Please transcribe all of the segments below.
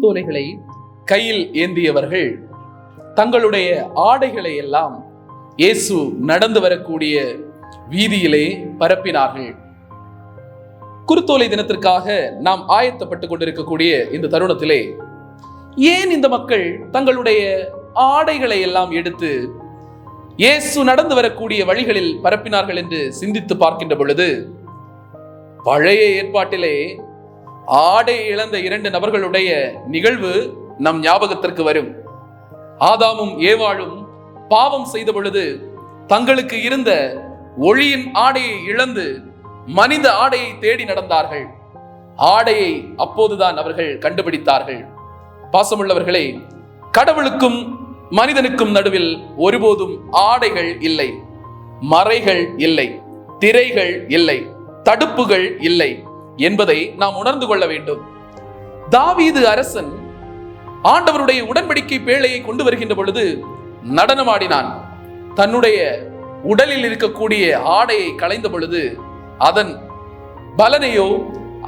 குருத்தோலைகளை கையில் ஏந்தியவர்கள் தங்களுடைய ஆடைகளை எல்லாம் இயேசு நடந்து வரக்கூடிய வீதியிலே பரப்பினார்கள். குருத்தோலை தினத்திற்காக நாம் ஆயத்தப்பட்டுக் கொண்டிருக்கக்கூடிய இந்த தருணத்திலே ஏன் இந்த மக்கள் தங்களுடைய ஆடைகளை எல்லாம் எடுத்து இயேசு நடந்து வரக்கூடிய வழிகளில் பரப்பினார்கள் என்று சிந்தித்து பார்க்கின்ற பொழுது, பழைய ஏற்பாட்டிலே ஆடை இழந்த 2 நபர்களுடைய நிகழ்வு நம் ஞாபகத்திற்கு வரும். ஆதாமும் ஏவாளும் பாவம் செய்த பொழுது தங்களுக்கு இருந்த ஒளியின் ஆடையை இழந்து மனித ஆடையை தேடி நடந்தார்கள். ஆடையை அப்போதுதான் அவர்கள் கண்டுபிடித்தார்கள். பாசமுள்ளவர்களே, கடவுளுக்கும் மனிதனுக்கும் நடுவில் ஒருபோதும் ஆடைகள் இல்லை, மறைகள் இல்லை, திரைகள் இல்லை, தடுப்புகள் இல்லை என்பதை நாம் உணர்ந்து கொள்ள வேண்டும். தாவீது அரசன் ஆண்டவருடைய உடன்படிக்கை பேழையை கொண்டு வருகின்ற பொழுது நடனமாடினான். தன்னுடைய உடலில் இருக்கக்கூடிய ஆடையை களைந்த பொழுது அதன் பலனையோ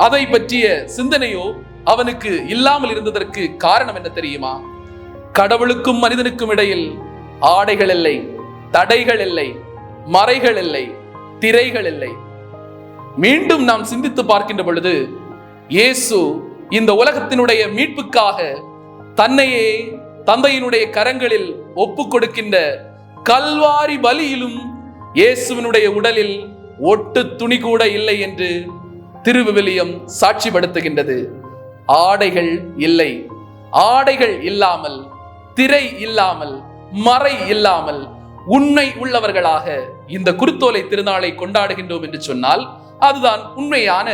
அதை பற்றிய சிந்தனையோ அவனுக்கு இல்லாமல் இருந்ததற்கு காரணம் என்ன தெரியுமா? கடவுளுக்கும் மனிதனுக்கும் இடையில் ஆடைகள் இல்லை, தடைகள் இல்லை, மறைகள் இல்லை, திரைகள் இல்லை. மீண்டும் நாம் சிந்தித்து பார்க்கின்ற பொழுது இயேசு இந்த உலகத்தினுடைய மீட்புக்காக தன்னையே தந்தையினுடைய கரங்களில் ஒப்பு கொடுக்கின்ற கல்வாரி பலியிலும் இயேசுவினுடைய உடலில் ஒட்டு துணி கூட இல்லை என்று திருவிவிலியம் சாட்சிப்படுத்துகின்றது. ஆடைகள் இல்லை. ஆடைகள் இல்லாமல், திரை இல்லாமல், மறை இல்லாமல் உண்மை உள்ளவர்களாக இந்த குருத்தோலை திருநாளை கொண்டாடுகின்றோம் என்று சொன்னால் அதுதான் உண்மையான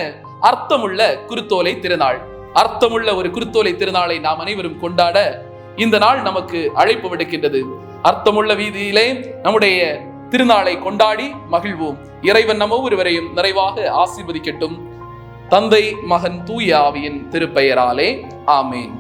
அர்த்தமுள்ள குருத்தோலை திருநாள். அர்த்தமுள்ள ஒரு குருத்தோலை திருநாளை நாம் அனைவரும் கொண்டாட இந்த நாள் நமக்கு அழைப்பு விடுக்கின்றது. அர்த்தமுள்ள வீதியிலே நம்முடைய திருநாளை கொண்டாடி மகிழ்வோம். இறைவன் நம்ம ஒவ்வொருவரையும் நிறைவாக ஆசீர்வதிக்கட்டும். தந்தை, மகன், தூய ஆவியின் திருப்பெயராலே ஆமேன்.